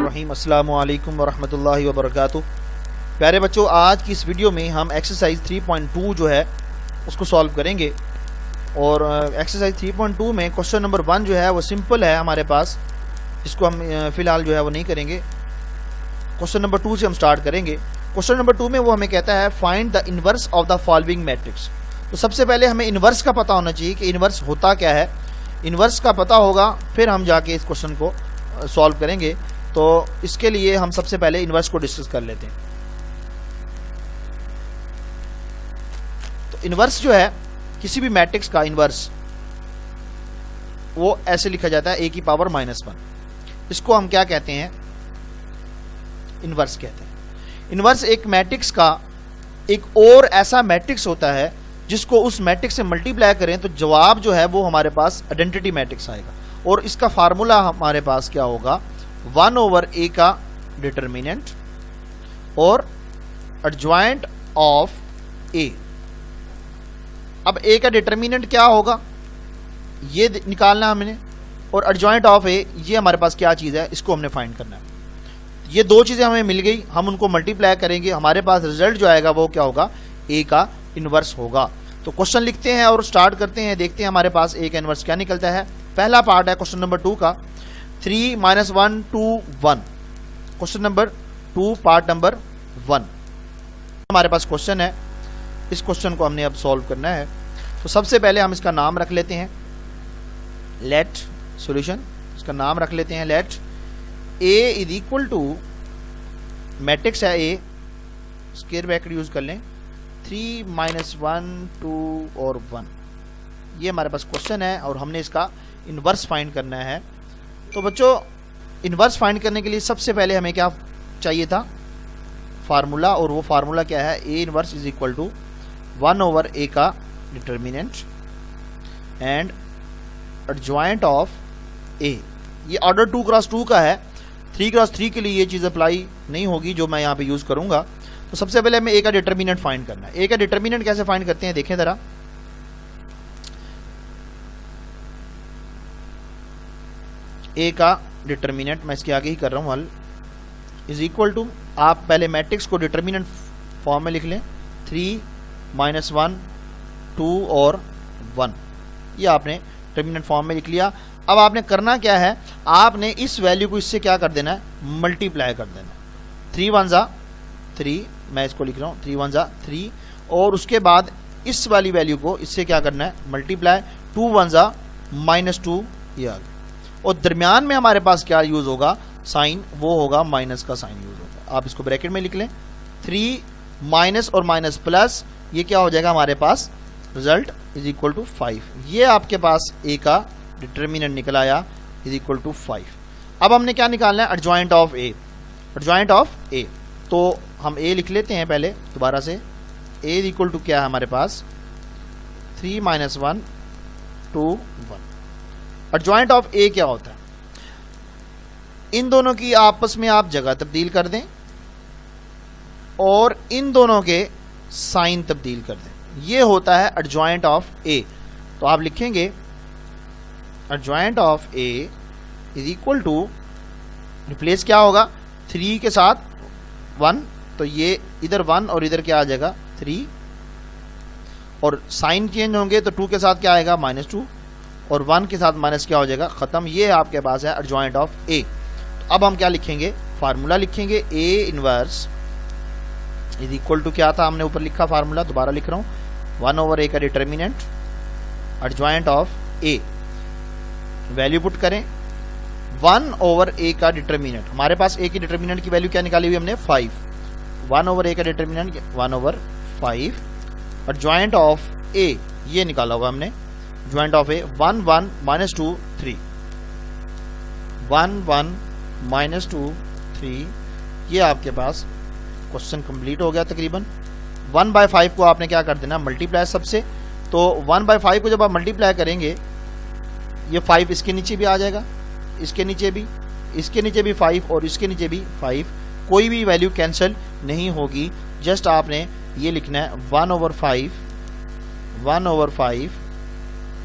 बिस्मिल्लाहिर्रहमानिर्रहीम। अस्सलामु अलैकुम वरहमतुल्लाहि वबरकातुहू। प्यारे बच्चों, आज की इस वीडियो में हम एक्सरसाइज 3.2 जो है उसको सॉल्व करेंगे। और एक्सरसाइज 3.2 में क्वेश्चन नंबर 1 जो है वो सिंपल है हमारे पास, इसको हम फ़िलहाल जो है वो नहीं करेंगे। क्वेश्चन नंबर 2 से हम स्टार्ट करेंगे। क्वेश्चन नंबर 2 में वो हमें कहता है find the inverse of the following matrix. तो सबसे पहले हमें इन्वर्स का पता होना चाहिए कि इन्वर्स होता क्या है। इन्वर्स का पता होगा फिर हम जाके इस क्वेश्चन को सॉल्व करेंगे। तो इसके लिए हम सबसे पहले इन्वर्स को डिस्कस कर लेते हैं। तो इन्वर्स जो है किसी भी मैट्रिक्स का इन्वर्स वो ऐसे लिखा जाता है a की पावर -1। इसको हम क्या कहते हैं? इन्वर्स कहते हैं। इन्वर्स एक मैट्रिक्स का एक और ऐसा मैट्रिक्स होता है जिसको उस मैट्रिक्स से मल्टीप्लाई करें तो जवाब जो है वो हमारे पास आइडेंटिटी मैट्रिक्स आएगा। और इसका फार्मूला हमारे पास क्या होगा? 1/a का डिटर्मिनेंट और एडजॉइंट ऑफ a। अब a का डिटर्मिनेंट क्या होगा ये निकालना हमने, और एडजॉइंट ऑफ a ये हमारे पास क्या चीज़ है इसको हमने फाइंड करना है। ये दो चीज़ें हमें मिल गई, हम उनको मल्टीप्लाई करेंगे, हमारे पास रिजल्ट जो आएगा वो क्या होगा? a का इन्वर्स होगा। तो क्वेश्चन लिखते हैं और स्टार्ट करते हैं, देखते हैं हमारे पास a का इन्वर्स क्या निकलता है। पहला पार्ट है क्वेश्चन नंबर 2 का 3 - 1 2 1। क्वेश्चन नंबर 2 पार्ट नंबर 1 हमारे पास क्वेश्चन है। इस क्वेश्चन को हमने अब सॉल्व करना है। तो सबसे पहले हम इसका नाम रख लेते हैं लेट सॉल्यूशन। इसका नाम रख लेते हैं let a is equal to, matrix है a, स्क्वायर ब्रैकेट यूज कर लें, 3 - 1 2 और 1। ये हमारे पास क्वेश्चन है और हमने इसका इन्वर्स फाइंड करना है। तो बच्चों, इन्वर्स फाइंड करने के लिए सबसे पहले हमें क्या चाहिए था? फार्मूला। और वो फार्मूला क्या है? a inverse is equal to 1/a का determinant and adjoint of a। ये ऑर्डर 2x2 का है, 3x3 के लिए ये चीज़ अप्लाई नहीं होगी जो मैं यहाँ पे यूज़ करूँगा। तो सबसे पहले हमें a का डिटर्मिनेंट फाइंड करना है। a का डिटर्मिनेंट कैसे फाइंड करते हैं देखें ज़रा। a का डिटर्मिनेंट मैं इसके आगे ही कर रहा हूँ हल, इज इक्वल टू, आप पहले मैट्रिक्स को डिटर्मिनेंट फॉर्म में लिख लें, 3 - 1 2 और 1। ये आपने डिटर्मिनेंट फॉर्म में लिख लिया। अब आपने करना क्या है? आपने इस वैल्यू को इससे क्या कर देना है? मल्टीप्लाई कर देना है। 3 1 ज़ा 3, मैं इसको लिख रहा हूँ 3 1 ज़ा 3, और उसके बाद इस वाली वैल्यू को इससे क्या करना है? मल्टीप्लाई। 2 1 ज़ा -2, ये आ गया। और दरमियान में हमारे पास क्या यूज होगा? साइन, वो होगा माइनस का साइन यूज होगा। आप इसको ब्रैकेट में लिख लें, 3 माइनस और माइनस प्लस, ये क्या हो जाएगा हमारे पास? Result is equal to 5। ये आपके पास a का डिटर्मिनेंट निकल आया इज इक्वल टू 5। अब हमने क्या निकालना है? Adjoint of a। Adjoint of a, तो हम a लिख लेते हैं पहले दोबारा से। a इज इक्वल टू क्या है हमारे पास? 3 - 1 2 1। एडजॉइंट ऑफ a क्या होता है? इन दोनों की आपस में आप जगह तब्दील कर दें और इन दोनों के साइन तब्दील कर दें, ये होता है एडजॉइंट ऑफ a। तो आप लिखेंगे adjoint of a is equal to, replace क्या होगा? 3 के साथ 1, तो ये इधर 1 और इधर क्या आ जाएगा? 3, और साइन चेंज होंगे तो 2 के साथ क्या आएगा? -2, और 1 के साथ माइनस क्या हो जाएगा? खत्म। ये आपके पास है एडजॉइंट ऑफ a। तो अब हम क्या लिखेंगे? फार्मूला लिखेंगे a inverse is equal to, क्या था हमने ऊपर लिखा फार्मूला, दोबारा लिख रहा हूँ, 1/a का determinant adjoint of a। Value put करें, 1/a का डिटर्मिनेंट, हमारे पास a की डिटर्मिनेंट की वैल्यू क्या निकाली हुई हमने? 5। 1/a का डिटर्मिनेंट 1/5, एडजॉइंट ऑफ a ये निकाला होगा हमने, एडजॉइंट ऑफ a 1 1 -2 3, 1 1 -2 3। ये आपके पास क्वेश्चन कंप्लीट हो गया तकरीबन। 1/5 को आपने क्या कर देना? मल्टीप्लाई सबसे। तो 1/5 को जब आप मल्टीप्लाई करेंगे, ये 5 इसके नीचे भी आ जाएगा, इसके नीचे भी, इसके नीचे भी 5 और इसके नीचे भी 5। कोई भी वैल्यू कैंसिल नहीं होगी। जस्ट आपने ये लिखना है 1/5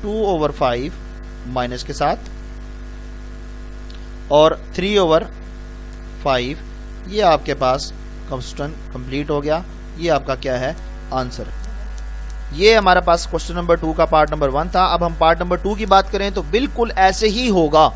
2/5 माइनस के साथ और 3/5 5, ये आपके पास क्वेश्चन कंप्लीट हो गया। ये आपका क्या है आंसर। ये हमारे पास क्वेश्चन नंबर 2 का पार्ट नंबर 1 था। अब हम पार्ट नंबर 2 की बात करें तो बिल्कुल ऐसे ही होगा।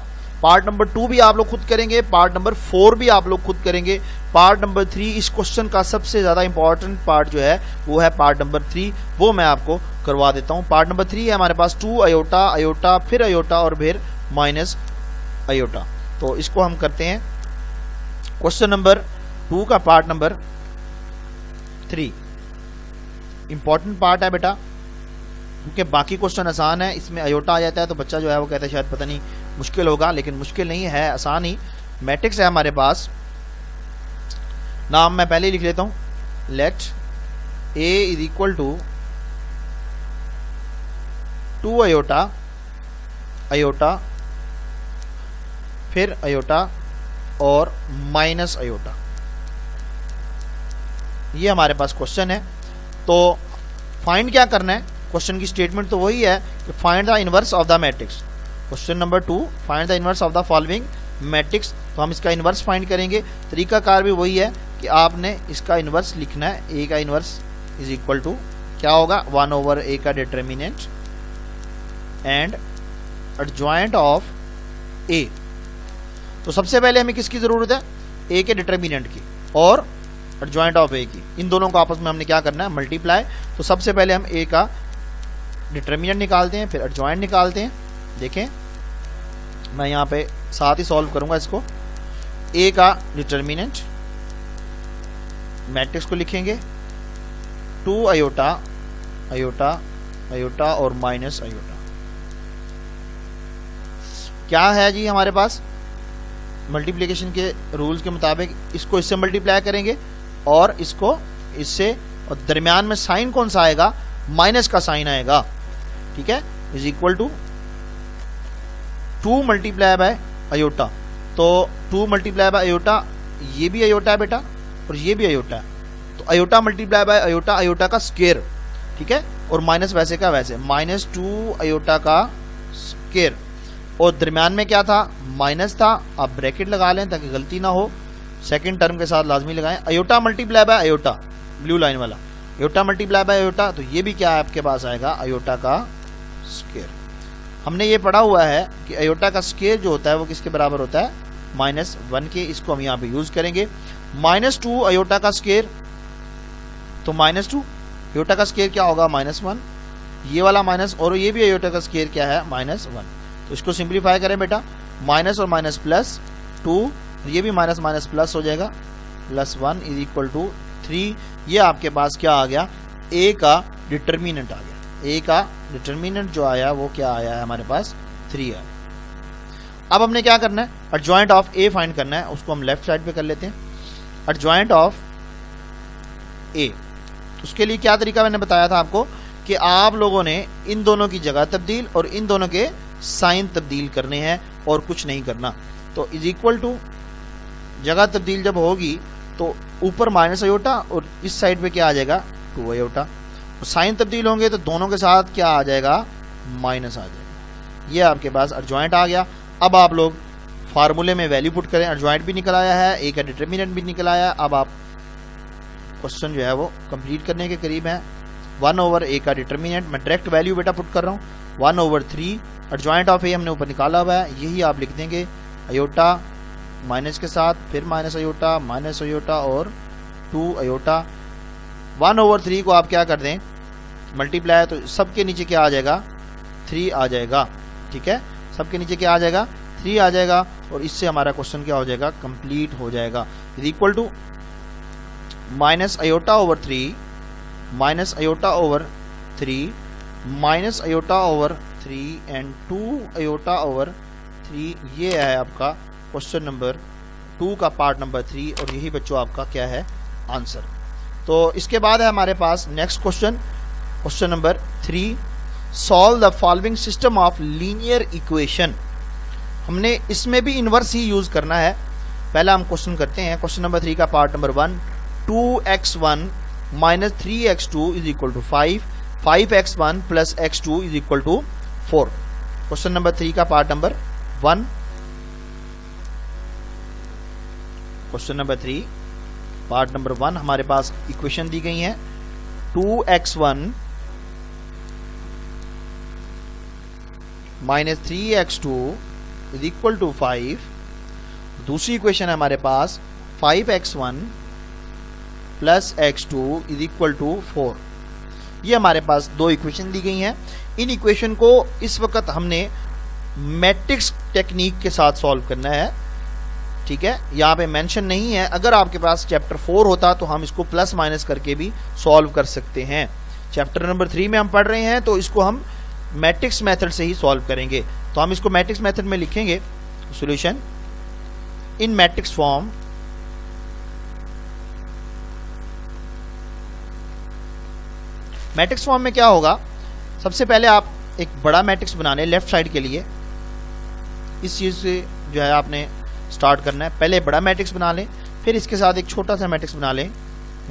पार्ट नंबर 2 भी आप लोग खुद करेंगे, पार्ट नंबर 4 भी आप लोग खुद करेंगे। पार्ट नंबर 3 इस क्वेश्चन का सबसे ज्यादा इंपॉर्टेंट पार्ट जो है वो है पार्ट नंबर 3, वो मैं आपको करवा देता हूं। पार्ट नंबर 3 है हमारे पास 2 अयोटा, अयोटा फिर अयोटा और फिर माइनस अयोटा। तो इसको हम करते हैं क्वेश्चन नंबर 2 का पार्ट नंबर 3। इंपॉर्टेंट पार्ट है बेटा, क्योंकि बाकी क्वेश्चन आसान है, इसमें अयोटा आ जाता है तो बच्चा जो है वो कहता है शायद पता नहीं मुश्किल होगा, लेकिन मुश्किल नहीं है, आसान ही। मैट्रिक्स है हमारे पास, नाम मैं पहले ही लिख लेता हूं। Let A is equal to 2 iota, iota फिर अयोटा और माइनस अयोटा। ये हमारे पास क्वेश्चन है। तो फाइंड क्या करना है, क्वेश्चन की स्टेटमेंट तो वही है कि find the inverse of the matrix. Question number 2, find the inverse of the following matrix. तो हम इसका इनवर्स फाइंड करेंगे। तरीकाकार भी वही है कि आपने इसका इनवर्स लिखना है। ए का इनवर्स इज इक्वल टू क्या होगा, 1 ओवर ए का डिटर्मिनेंट एंड एडजॉइंट ऑफ ए। तो सबसे पहले हमें किसकी जरूरत है, ए के डिटर्मिनेंट की और एडजॉइंट ऑफ ए की। इन दोनों को आपस में हमने क्या करना है, मल्टीप्लाई। तो सबसे पहले हम ए का डिटर्मिनेंट निकालते हैं, फिर एडजॉइंट निकालते हैं। देखें मैं यहां पे साथ ही सॉल्व करूंगा इसको। ए का डिटर्मिनेंट, मैट्रिक्स को लिखेंगे 2 अयोटा, अयोटा अयोटा और माइनस अयोटा। क्या है जी हमारे पास, मल्टीप्लिकेशन के रूल्स के मुताबिक इसको इससे मल्टीप्लाई करेंगे और इसको इससे, और दरमियान में साइन कौन सा आएगा, माइनस का साइन आएगा, ठीक है। Is equal to 2 multiply by iota. तो 2 मल्टीप्लाई बाय अयोटा, ये भी अयोटा है बेटा और ये भी अयोटा है। तो iota multiply by iota, iota का स्क्वायर, ठीक है, और माइनस वैसे का वैसे, -2 अयोटा का स्क्वायर। और दरमियान में क्या था, माइनस था। आप ब्रैकेट लगा लें ताकि गलती ना हो, सेकंड टर्म के साथ लाजमी लगाएं। Iota multiply by iota, blue line वाला, अयोटा मल्टीप्लाई बाय अयोटा। तो ये भी क्या है आपके पास आएगा, अयोटा का स्क्वायर। हमने ये पढ़ा हुआ है कि अयोटा का स्क्वायर जो होता है वो किसके बराबर होता है, -1 के। इसको हम यहाँ पे यूज करेंगे। -2 अयोटा का स्क्वायर, तो -2 अयोटा का स्क्वायर क्या होगा, -1। ये वाला माइनस, और ये भी अयोटा का स्क्वायर क्या है, -1। तो इसको सिंप्लीफाई करें बेटा, माइनस और माइनस प्लस 2, ये भी माइनस माइनस प्लस हो जाएगा, +1 इज इक्वल टू 3। ये आपके पास क्या आ गया, ए का डिटर्मिनेंट आ गया। ए का डिटर्मिनेंट जो आया वो क्या आया है हमारे पास, 3 आया। अब हमने क्या करना है, एडजॉइंट ऑफ ए फाइंड करना है। उसको हम लेफ्ट साइड पे कर लेते हैं, एडजॉइंट ऑफ ए। तो उसके लिए क्या तरीका मैंने बताया था आपको कि आप लोगों ने इन दोनों की जगह तब्दील और इन दोनों के साइन तब्दील करने हैं और कुछ नहीं करना। तो इज इक्वल टू, जगह तब्दील जब होगी तो ऊपर माइनस अयोटा और इस साइड पे क्या आ जाएगा, 2 अयोटा। और साइन तब्दील होंगे तो दोनों के साथ क्या आ जाएगा, माइनस आ जाएगा। ये आपके पास एडजॉइंट आ गया। अब आप लोग फार्मूले में वैल्यू पुट करें, एडजॉइंट भी निकल आया है, ए का डिटर्मिनेंट भी निकल आया। अब आप क्वेश्चन जो है वो कंप्लीट करने के करीब है। 1 ओवर ए का डिटर्मिनेंट, मैं डायरेक्ट वैल्यू बेटा पुट कर रहा हूँ, 1/3। एडजॉइंट ऑफ ए हमने ऊपर निकाला हुआ है, यही आप लिख देंगे, अयोटा माइनस के साथ, फिर माइनस अयोटा और 2 अयोटा। 1/3 को आप क्या कर दें, मल्टीप्लाई, तो सबके नीचे क्या आ जाएगा, 3 आ जाएगा, ठीक है। सबके नीचे क्या आ जाएगा, 3 आ जाएगा। और इससे हमारा क्वेश्चन क्या हो जाएगा, कंप्लीट हो जाएगा। इज इक्वल टू -अयोटा/3 माइनस अयोटा/3 माइनस अयोटा/3 एंड 2 अयोटा/3। ये है आपका क्वेश्चन नंबर 2 का पार्ट नंबर 3, और यही बच्चों आपका क्या है, आंसर। तो इसके बाद है हमारे पास next question, question number 3, solve the following system of linear equation. हमने इसमें भी इनवर्स ही यूज करना है। पहला हम क्वेश्चन करते हैं, क्वेश्चन नंबर 3 का part number 1, 2x1 minus 3x2 is equal to 5, 5x1 plus x2 is equal to 4। Question number 3 का part number 1। Question number 3 part number 1 हमारे पास इक्वेशन दी गई है 2x1 minus 3x2 is equal to 5। दूसरी equation है हमारे पास 5x1 plus x2 is equal to 4। ये हमारे पास दो इक्वेशन दी गई हैं। इन इक्वेशन को इस वक्त हमने मैट्रिक्स टेक्निक के साथ सॉल्व करना है, ठीक है। यहाँ पे मेंशन नहीं है, अगर आपके पास चैप्टर 4 होता तो हम इसको प्लस माइनस करके भी सॉल्व कर सकते हैं। चैप्टर नंबर 3 में हम पढ़ रहे हैं तो इसको हम मैट्रिक्स मेथड से ही सॉल्व करेंगे। तो हम इसको मैट्रिक्स मेथड में लिखेंगे solution in matrix form. Matrix form में क्या होगा, सबसे पहले आप एक बड़ा मैट्रिक्स बना लें लेफ्ट साइड के लिए। इस चीज से जो है आपने स्टार्ट करना है। पहले बड़ा मैट्रिक्स बना लें, फिर इसके साथ एक छोटा सा मैट्रिक्स बना लें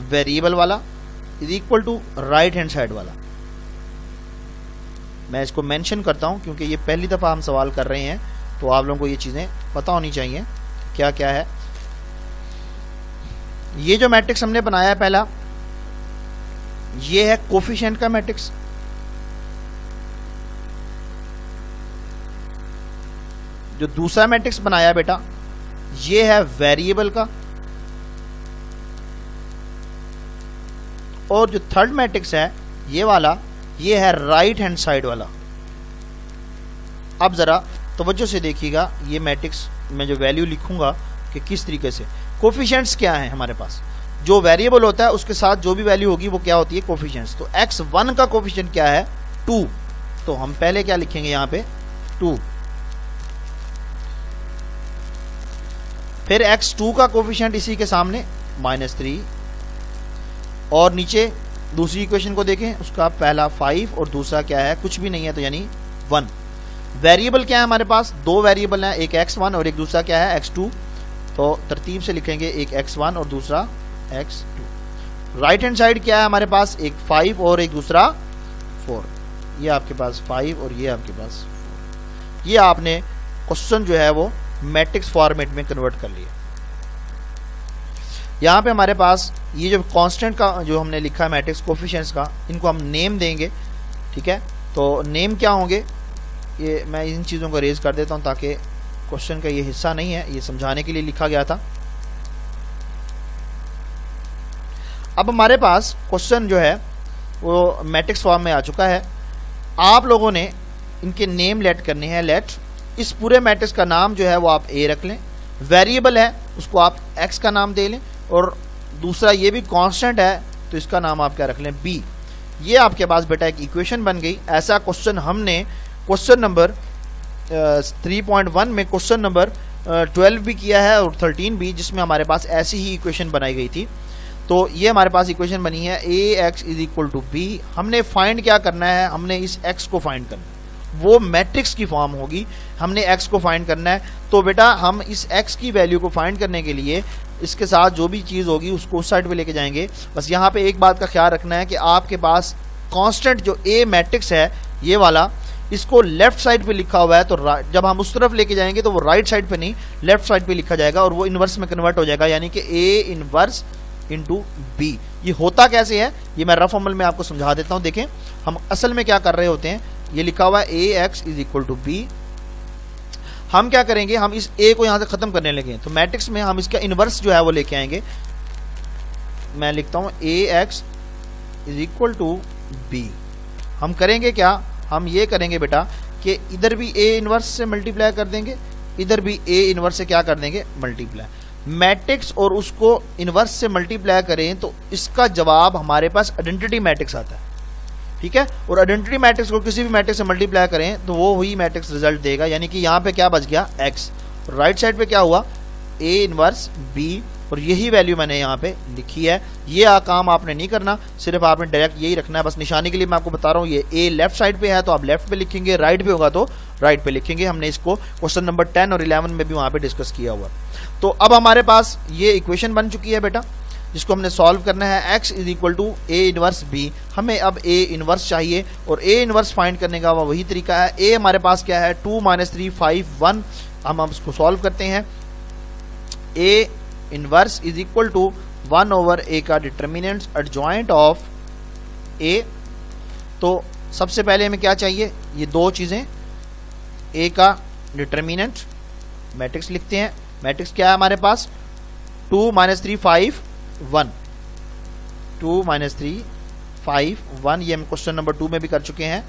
वेरिएबल वाला is equal to right hand side वाला। मैं इसको मेंशन करता हूं क्योंकि ये पहली दफा हम सवाल कर रहे हैं, तो आप लोगों को ये चीजें पता होनी चाहिए क्या क्या है। ये जो मैट्रिक्स हमने बनाया है पहला, ये है कोफिशिएंट का मैट्रिक्स। जो दूसरा मैट्रिक्स बनाया बेटा, ये है वेरिएबल का। और जो थर्ड मैट्रिक्स है ये वाला, ये है राइट हैंड साइड वाला। अब जरा तवज्जो से देखिएगा, ये मैट्रिक्स में जो वैल्यू लिखूंगा कि किस तरीके से। कोफिशिएंट्स क्या है हमारे पास, जो वेरिएबल होता है उसके साथ जो भी वैल्यू होगी वो क्या होती है, कोफिशिएंट्स। तो x1 का कोफिशिएंट क्या है, 2। तो हम पहले क्या लिखेंगे यहां पे, 2। फिर x2 का कोफिशिएंट इसी के सामने -3। और नीचे दूसरी इक्वेशन को देखें, उसका पहला 5 और दूसरा क्या है, कुछ भी नहीं है, तो यानी 1। वेरिएबल क्या है हमारे पास, दो वेरिएबल हैं, एक x1 और एक दूसरा क्या है x2। तो तरतीब से लिखेंगे, एक x1 और दूसरा x2। राइट हैंड साइड क्या है हमारे पास, एक 5 और एक दूसरा 4। ये आपके पास 5 और ये आपके पास 4। ये आपने क्वेश्चन जो है वो मैट्रिक्स फॉर्मेट में कन्वर्ट कर लिया। यहाँ पे हमारे पास ये जो कांस्टेंट का जो हमने लिखा है मैट्रिक्स कोफिशिएंट्स का, इनको हम नेम देंगे, ठीक है। तो नेम क्या होंगे, ये मैं इन चीज़ों को रेज कर देता हूँ ताकि क्वेश्चन का ये हिस्सा नहीं है, ये समझाने के लिए लिखा गया था। अब हमारे पास क्वेश्चन जो है वो मैट्रिक्स फॉर्म में आ चुका है। आप लोगों ने इनके नेम लेट करने हैं। लेट इस पूरे मैट्रिक्स का नाम जो है वो आप ए रख लें। वेरिएबल है उसको आप एक्स का नाम दे लें, और दूसरा ये भी कांस्टेंट है तो इसका नाम आप क्या रख लें, बी। ये आपके पास बेटा एक इक्वेशन बन गई। ऐसा क्वेश्चन हमने क्वेश्चन नंबर 3.1 में क्वेश्चन नंबर 12 भी किया है और 13 भी, जिसमें हमारे पास ऐसी ही इक्वेशन बनाई गई थी। तो ये हमारे पास इक्वेशन बनी है ax is equal to B. हमने फाइंड क्या करना है, हमने इस x को फाइंड करना है। वो मैट्रिक्स की फॉर्म होगी, हमने x को फाइंड करना है। तो बेटा हम इस x की वैल्यू को फाइंड करने के लिए इसके साथ जो भी चीज़ होगी उसको उस साइड पे लेके जाएंगे। बस यहाँ पे एक बात का ख्याल रखना है कि आपके पास कांस्टेंट जो a मैट्रिक्स है ये वाला, इसको लेफ्ट साइड पे लिखा हुआ है, तो जब हम उस तरफ लेके जाएंगे तो वो राइट साइड पे नहीं लेफ्ट साइड पे लिखा जाएगा और वो इनवर्स में कन्वर्ट हो जाएगा, यानी कि a इनवर्स इंटू बी। ये होता कैसे है ये मैं रफ अमल में आपको समझा देता हूँ। देखें हम असल में क्या कर रहे होते हैं, ये लिखा हुआ है ax is equal to B. हम क्या करेंगे, हम इस a को यहां से खत्म करने लगे, तो मैट्रिक्स में हम इसका इनवर्स जो है वो लेके आएंगे। मैं लिखता हूं ax is equal to B. हम करेंगे क्या, हम ये करेंगे बेटा कि इधर भी a इनवर्स से मल्टीप्लाई कर देंगे, इधर भी a इनवर्स से क्या कर देंगे, मल्टीप्लाई। मैट्रिक्स और उसको इनवर्स से मल्टीप्लाई करें तो इसका जवाब हमारे पास आइडेंटिटी मैट्रिक्स आता है, ठीक है। और आइडेंटिटी मैट्रिक्स को किसी भी मैट्रिक्स से मल्टीप्लाई करें तो वो वही मैट्रिक्स रिजल्ट देगा, यानी कि यहाँ पे क्या बच गया, x। राइट साइड पे क्या हुआ, a इनवर्स b, और यही वैल्यू मैंने यहाँ पे लिखी है। ये काम आपने नहीं करना, सिर्फ आपने डायरेक्ट यही रखना है। बस निशानी के लिए मैं आपको बता रहा हूँ, ये a लेफ्ट साइड पे है तो आप लेफ्ट पे लिखेंगे, राइट पे होगा तो राइट पे लिखेंगे। हमने इसको क्वेश्चन नंबर 10 और 11 में भी वहाँ पे डिस्कस किया हुआ। तो अब हमारे पास ये इक्वेशन बन चुकी है बेटा, जिसको हमने सॉल्व करना है। x is equal to a inverse b। हमें अब a इनवर्स चाहिए और a इनवर्स फाइंड करने का वही तरीका है। a हमारे पास क्या है, 2 - 3 5 1। हम इसको सॉल्व करते हैं। a inverse is equal to 1 over A का डिटर्मिनेंट एडजॉइंट ऑफ ए। तो सबसे पहले हमें क्या चाहिए, ये दो चीज़ें, ए का डिटर्मिनेंट, मैट्रिक्स लिखते हैं। मैट्रिक्स क्या है हमारे पास, 2 - 3 5 1, 2 - 3 5 1, ये हम क्वेश्चन नंबर 2 में भी कर चुके हैं।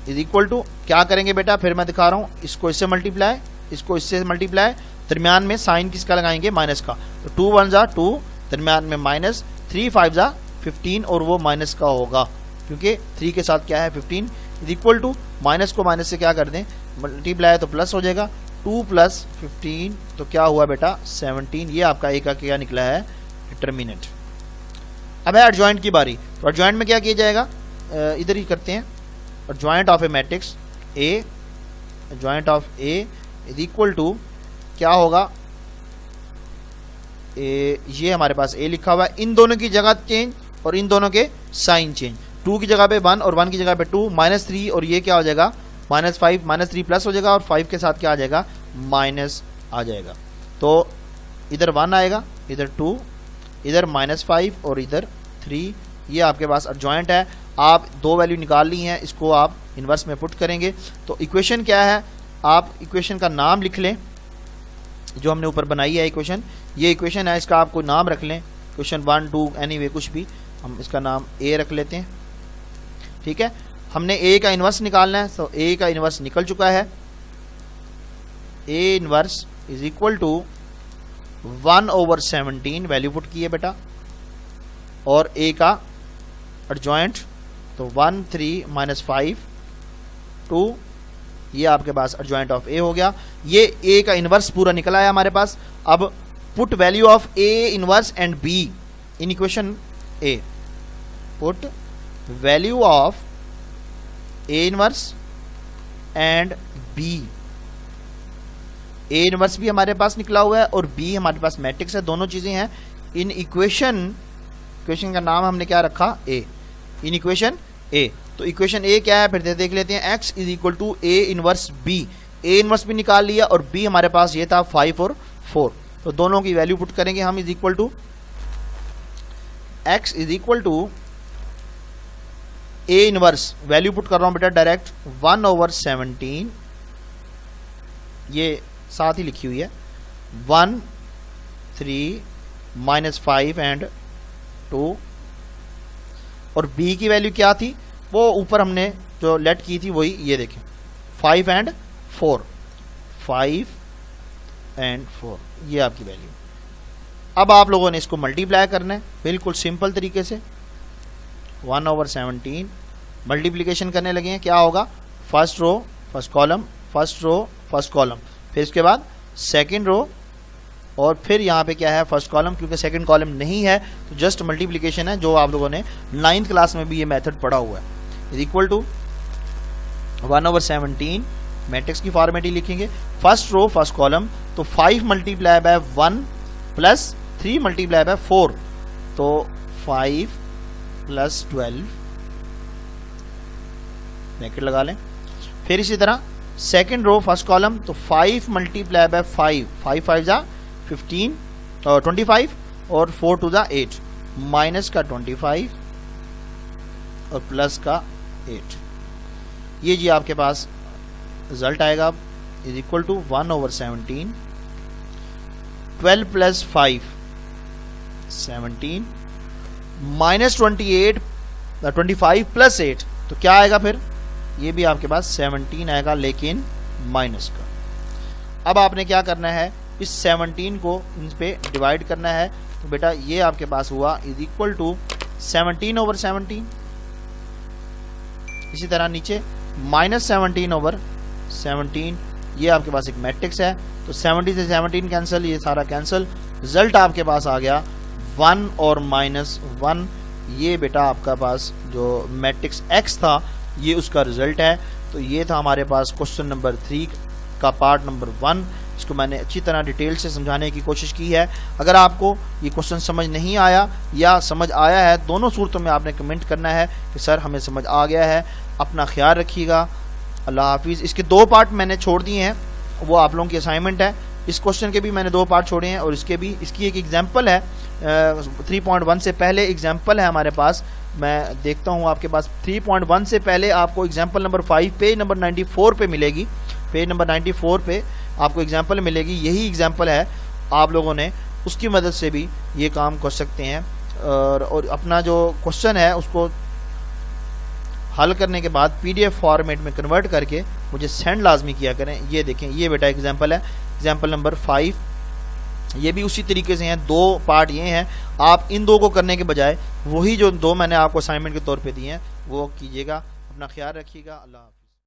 इज इक्वल टू क्या करेंगे बेटा, फिर मैं दिखा रहा हूँ, इसको इससे मल्टीप्लाई, इसको इससे मल्टीप्लाई, दरमियान में साइन किसका लगाएंगे, माइनस का। तो 2 1 जा 2, दरमियान में माइनस, 3 5 जा 15 और वो माइनस का होगा क्योंकि 3 के साथ क्या है 15। इज इक्वल टू माइनस को माइनस से क्या कर दें, मल्टीप्लाई तो प्लस हो जाएगा, 2 + 15 तो क्या हुआ बेटा 17। ये आपका ए का क्या निकला है, डिटर्मिनेंट। अब है एडजॉइंट की बारी। तो एडजॉइंट में क्या किया जाएगा, इधर ही करते हैं। Adjoint of A matrix A, adjoint of A is equal to क्या होगा, ये हमारे पास ए लिखा हुआ है, इन दोनों की जगह चेंज और इन दोनों के साइन चेंज। 2 की जगह पे 1 और 1 की जगह पे 2, -3 और ये क्या हो जाएगा -5, -3 प्लस हो जाएगा और 5 के साथ क्या आ जाएगा, माइनस आ जाएगा। तो इधर 1 आएगा, इधर 2, इधर -5 और इधर 3। ये आपके पास एडजॉइंट है। आप दो वैल्यू निकाल ली हैं, इसको आप इन्वर्स में पुट करेंगे। तो इक्वेशन क्या है, आप इक्वेशन का नाम लिख लें, जो हमने ऊपर बनाई है इक्वेशन, ये इक्वेशन है, इसका आप कोई नाम रख लें, इक्वेशन 1 2 एनीवे कुछ भी, हम इसका नाम ए रख लेते हैं। ठीक है, हमने ए का इन्वर्स निकालना है, तो ए का इन्वर्स निकल चुका है। A inverse is equal to 1/17 value put की है बेटा, और ए का एडजॉइंट तो 1 3 - 5 2, ये आपके पास एडजॉइंट ऑफ ए हो गया। ये ए का इन्वर्स पूरा निकला है हमारे पास। अब put value of A inverse and B in equation A, put value of A inverse and B. A inverse भी हमारे पास निकला हुआ है और बी हमारे पास मैट्रिक्स है, दोनों चीजें हैं इन इक्वेशन का नाम हमने क्या रखा, ए, इन इक्वेशन ए। तो इक्वेशन ए क्या है फिर देख लेते हैं, x is equal to A inverse B. A inverse भी निकाल लिया और बी हमारे पास ये था 5 और 4, तो दोनों की वैल्यू पुट करेंगे हम। Is equal to x is equal to A inverse, value put कर रहा हूं बेटा डायरेक्ट, 1/17, ये साथ ही लिखी हुई है, 1 3 -5 एंड 2, और b की वैल्यू क्या थी, वो ऊपर हमने जो लेट की थी वही, ये देखें 5 एंड 4, 5 एंड 4, ये आपकी वैल्यू। अब आप लोगों ने इसको मल्टीप्लाई करना है बिल्कुल सिंपल तरीके से, 1/17 मल्टीप्लीकेशन करने लगे हैं, क्या होगा, first row first column, first row first column, फिर इसके बाद सेकेंड रो, और फिर यहाँ पे क्या है फर्स्ट कॉलम, क्योंकि सेकंड कॉलम नहीं है तो जस्ट मल्टीप्लिकेशन है, जो आप लोगों ने 9th क्लास में भी ये मेथड पढ़ा हुआ है। इज इक्वल टू 1/17 मैट्रिक्स की फॉर्मेट ही लिखेंगे, फर्स्ट रो फर्स्ट कॉलम, तो 5 × 1 प्लस 3 × 4, तो 5 + 12 ब्रैकेट लगा लें। फिर इसी तरह सेकेंड रो फर्स्ट कॉलम, तो 5 × 5, 5 5 जा 15 और 25 और 4 2 जा 8, माइनस का 25 और प्लस का 8, ये जी आपके पास रिजल्ट आएगा। इज इक्वल टू 1/17, 12 + 5 17, -28 25 + 8, तो क्या आएगा फिर, ये भी आपके पास 17 आएगा लेकिन माइनस का। अब आपने क्या करना है, इस 17 को इन पे डिवाइड करना है, तो बेटा ये आपके पास हुआ इज इक्वल टू 17/17। इसी तरह नीचे -17/17, ये आपके पास एक मैट्रिक्स है, तो 70 से 17 कैंसिल, ये सारा कैंसिल, रिजल्ट आपके पास आ गया 1 और -1। ये बेटा आपका पास जो मैट्रिक्स x था ये उसका रिजल्ट है। तो ये था हमारे पास क्वेश्चन नंबर 3 का पार्ट नंबर 1। इसको मैंने अच्छी तरह डिटेल से समझाने की कोशिश की है। अगर आपको ये क्वेश्चन समझ नहीं आया या समझ आया है, दोनों सूरतों में आपने कमेंट करना है कि सर हमें समझ आ गया है। अपना ख्याल रखिएगा, अल्लाह हाफिज़। इसके 2 पार्ट मैंने छोड़ दिए हैं, वो आप लोगों की असाइनमेंट है, इस क्वेश्चन के भी मैंने 2 पार्ट छोड़े हैं और इसके भी, इसकी एक एग्जांपल है 3.1 से पहले एग्जांपल है हमारे पास। मैं देखता हूँ आपके पास 3.1 से पहले आपको एग्जांपल नंबर 5 पेज नंबर 94 पे मिलेगी। पेज नंबर 94 पे आपको एग्जांपल मिलेगी, यही एग्जांपल है। आप लोगों ने उसकी मदद से भी ये काम कर सकते हैं और अपना जो क्वेश्चन है उसको हल करने के बाद PDF फॉर्मेट में कन्वर्ट करके मुझे सेंड लाजमी किया करें। ये देखें, ये बेटा एग्जांपल है, एग्जांपल नंबर 5। ये भी उसी तरीके से हैं, 2 पार्ट ये हैं। आप इन 2 को करने के बजाय वही जो 2 मैंने आपको असाइनमेंट के तौर पे दिए हैं वो कीजिएगा। अपना ख्याल रखिएगा। अल्लाह हाफ़िज़।